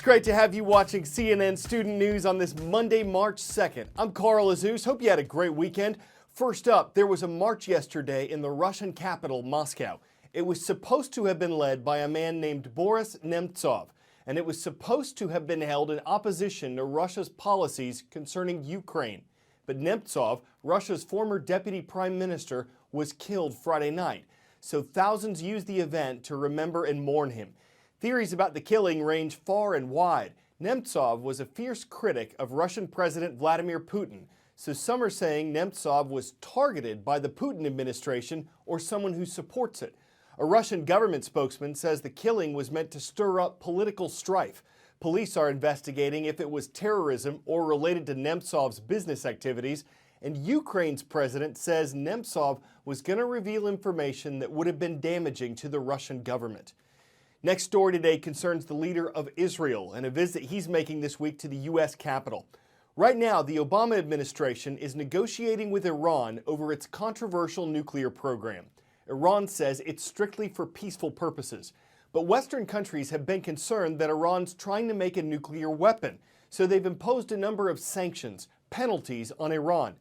great to have you watching CNN Student News on this Monday, March 2nd. I'm Carl Azus. Hope you had a great weekend. First up, there was a march yesterday in the Russian capital, Moscow. It was supposed to have been led by a man named Boris Nemtsov, and it was supposed to have been held in opposition to Russia's policies concerning Ukraine. But Nemtsov, Russia's former deputy prime minister, was killed Friday night. So thousands used the event to remember and mourn him. Theories about the killing range far and wide. Nemtsov was a fierce critic of Russian President Vladimir Putin, so some are saying Nemtsov was targeted by the Putin administration or someone who supports it. A Russian government spokesman says the killing was meant to stir up political strife. Police are investigating if it was terrorism or related to Nemtsov's business activities, and Ukraine's president says Nemtsov was going to reveal information that would have been damaging to the Russian government. Next story today concerns the leader of Israel and a visit he's making this week to the U.S. Capitol. Right now, the Obama administration is negotiating with Iran over its controversial nuclear program. Iran says it's strictly for peaceful purposes. But Western countries have been concerned that Iran's trying to make a nuclear weapon, so they've imposed a number of sanctions, penalties on Iran.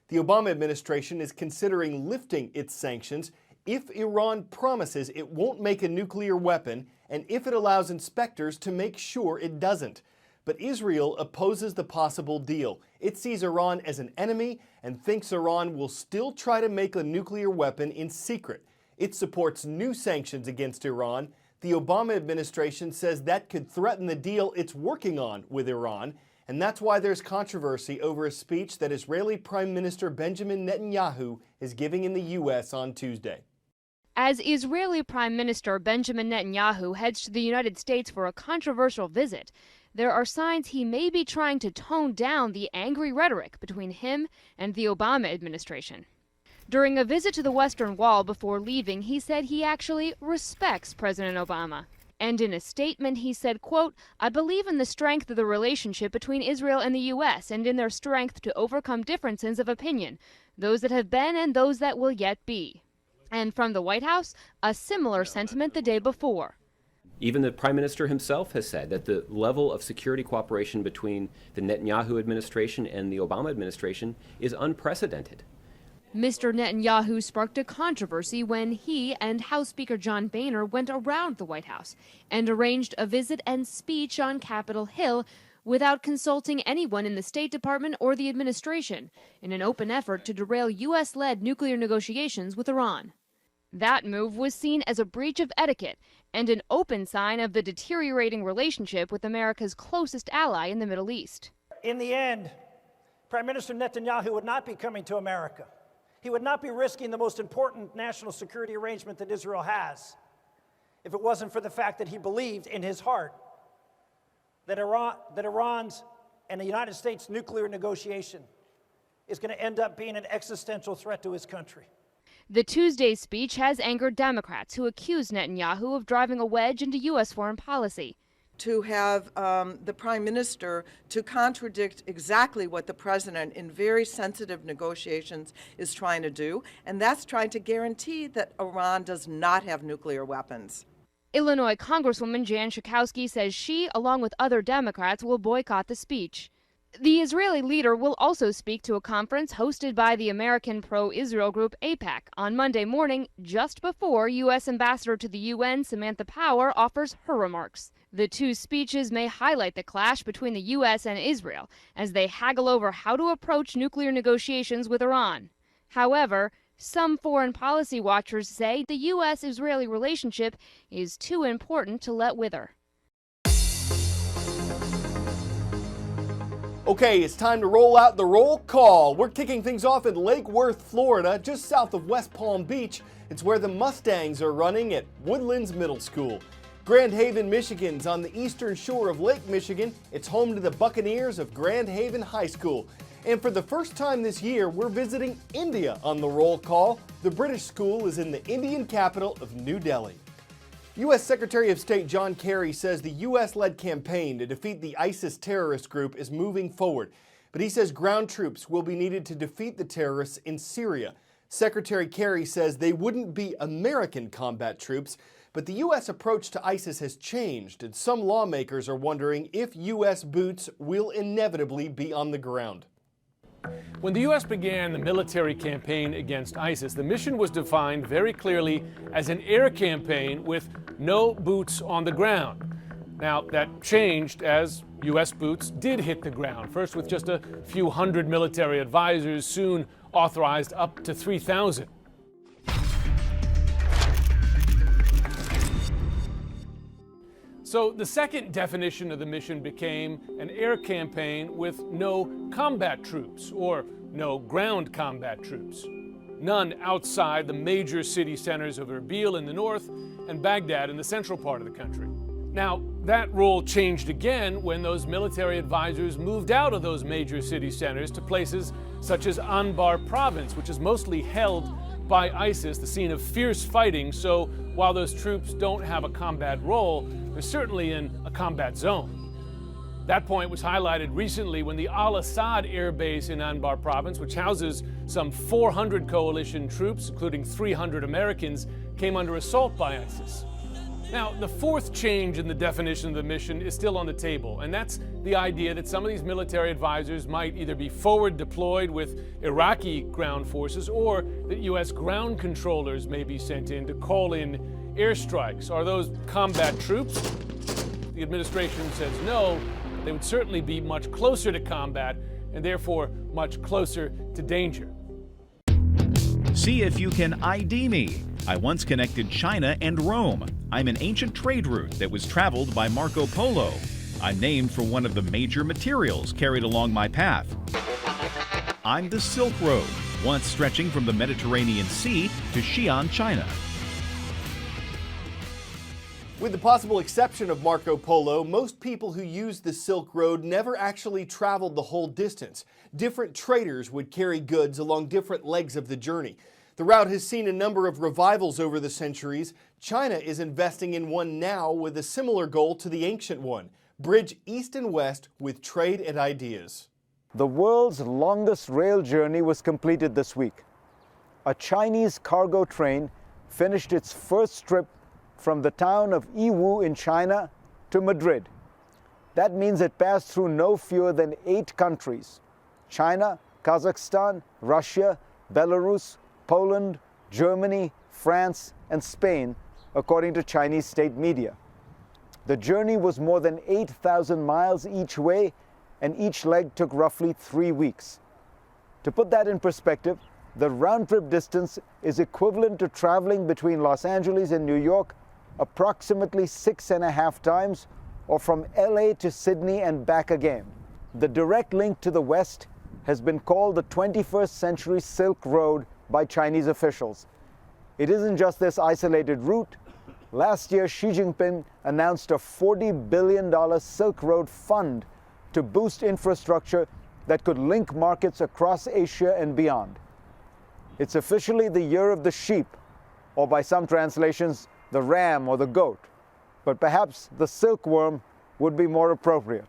The Obama administration is considering lifting its sanctions if Iran promises it won't make a nuclear weapon and if it allows inspectors to make sure it doesn't. But Israel opposes the possible deal. It sees Iran as an enemy and thinks Iran will still try to make a nuclear weapon in secret. It supports new sanctions against Iran. The Obama administration says that could threaten the deal it's working on with Iran, and that's why there's controversy over a speech that Israeli Prime Minister Benjamin Netanyahu is giving in the U.S. on Tuesday. As Israeli Prime Minister Benjamin Netanyahu heads to the United States for a controversial visit, there are signs he may be trying to tone down the angry rhetoric between him and the Obama administration. During a visit to the Western Wall before leaving, he said he actually respects President Obama. And in a statement, he said, quote, "I believe in the strength of the relationship between Israel and the U.S. and in their strength to overcome differences of opinion, those that have been and those that will yet be." And from the White House, a similar sentiment the day before. Even the Prime Minister himself has said that the level of security cooperation between the Netanyahu administration and the Obama administration is unprecedented. Mr. Netanyahu sparked a controversy when he and House Speaker John Boehner went around the White House and arranged a visit and speech on Capitol Hill without consulting anyone in the State Department or the administration in an open effort to derail U.S.-led nuclear negotiations with Iran. That move was seen as a breach of etiquette and an open sign of the deteriorating relationship with America's closest ally in the Middle East. In the end, Prime Minister Netanyahu would not be coming to America. He would not be risking the most important national security arrangement that Israel has if it wasn't for the fact that he believed in his heart that Iran's and the United States nuclear negotiation is going to end up being an existential threat to his country. The Tuesday speech has angered Democrats who accuse Netanyahu of driving a wedge into U.S. foreign policy. To have the Prime Minister to contradict exactly what the President in very sensitive negotiations is trying to do, and that's trying to guarantee that Iran does not have nuclear weapons. Illinois Congresswoman Jan Schakowsky says she, along with other Democrats, will boycott the speech. The Israeli leader will also speak to a conference hosted by the American pro-Israel group AIPAC on Monday morning, just before U.S. Ambassador to the UN Samantha Power offers her remarks. The two speeches may highlight the clash between the U.S. and Israel as they haggle over how to approach nuclear negotiations with Iran. However, some foreign policy watchers say the U.S.-Israeli relationship is too important to let wither. Okay, it's time to roll out the roll call. We're kicking things off in Lake Worth, Florida, just south of West Palm Beach. It's where the Mustangs are running at Woodlands Middle School. Grand Haven, Michigan's on the eastern shore of Lake Michigan. It's home to the Buccaneers of Grand Haven High School. And for the first time this year, we're visiting India on the roll call. The British school is in the Indian capital of New Delhi. U.S. Secretary of State John Kerry says the U.S.-led campaign to defeat the ISIS terrorist group is moving forward. But he says ground troops will be needed to defeat the terrorists in Syria. Secretary Kerry says they wouldn't be American combat troops, But the U.S. approach to ISIS has changed, and some lawmakers are wondering if U.S. boots will inevitably be on the ground. When the U.S. began the military campaign against ISIS, the mission was defined very clearly as an air campaign with no boots on the ground. Now, that changed as U.S. boots did hit the ground, first with just a few hundred military advisors, soon authorized up to 3,000. So the second definition of the mission became an air campaign with no combat troops, or no ground combat troops. None outside the major city centers of Erbil in the north and Baghdad in the central part of the country. Now, that rule changed again when those military advisors moved out of those major city centers to places such as Anbar province, which is mostly held by ISIS, the scene of fierce fighting. So while those troops don't have a combat role, they're certainly in a combat zone. That point was highlighted recently when the Al-Assad air base in Anbar province, which houses some 400 coalition troops, including 300 Americans, came under assault by ISIS. Now, the fourth change in the definition of the mission is still on the table, and that's the idea that some of these military advisors might either be forward deployed with Iraqi ground forces, or that U.S. ground controllers may be sent in to call in airstrikes. Are those combat troops? The administration says no. They would certainly be much closer to combat, and therefore much closer to danger. See if you can ID me. I once connected China and Rome. I'm an ancient trade route that was traveled by Marco Polo. I'm named for one of the major materials carried along my path. I'm the Silk Road, once stretching from the Mediterranean Sea to Xi'an, China. With the possible exception of Marco Polo, most people who used the Silk Road never actually traveled the whole distance. Different traders would carry goods along different legs of the journey. The route has seen a number of revivals over the centuries. China is investing in one now with a similar goal to the ancient one: bridge east and west with trade and ideas. The world's longest rail journey was completed this week. A Chinese cargo train finished its first trip from the town of Yiwu in China to Madrid. That means it passed through no fewer than 8 countries: China, Kazakhstan, Russia, Belarus, Poland, Germany, France, and Spain, according to Chinese state media. The journey was more than 8,000 miles each way, and each leg took roughly 3 weeks. To put that in perspective, the round-trip distance is equivalent to traveling between Los Angeles and New York approximately 6.5 times, or from LA to Sydney and back again. The direct link to the West has been called the 21st century Silk Road by Chinese officials. It isn't just this isolated route. Last year, Xi Jinping announced a $40 billion Silk Road fund to boost infrastructure that could link markets across Asia and beyond. It's officially the year of the sheep, or by some translations, the ram or the goat, but perhaps the silkworm would be more appropriate.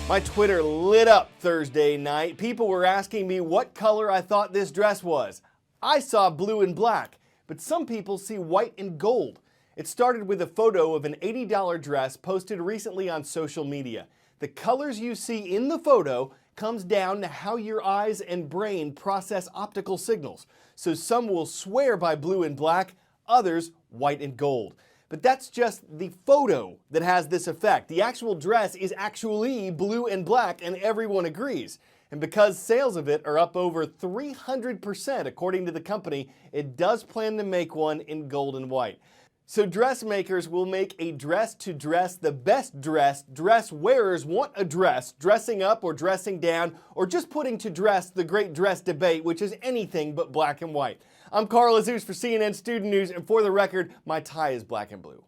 My Twitter lit up Thursday night. People were asking me what color I thought this dress was. I saw blue and black, but some people see white and gold. It started with a photo of an $80 dress posted recently on social media. The colors you see in the photo comes down to how your eyes and brain process optical signals. So some will swear by blue and black, others white and gold. But that's just the photo that has this effect. The actual dress is actually blue and black, and everyone agrees. And because sales of it are up over 300% according to the company, it does plan to make one in gold and white. So dressmakers will make a dress to dress the best dressed. Dress wearers want a dress, dressing up or dressing down, or just putting to dress the great dress debate, which is anything but black and white. I'm Carl Azus for CNN Student News, and for the record, my tie is black and blue.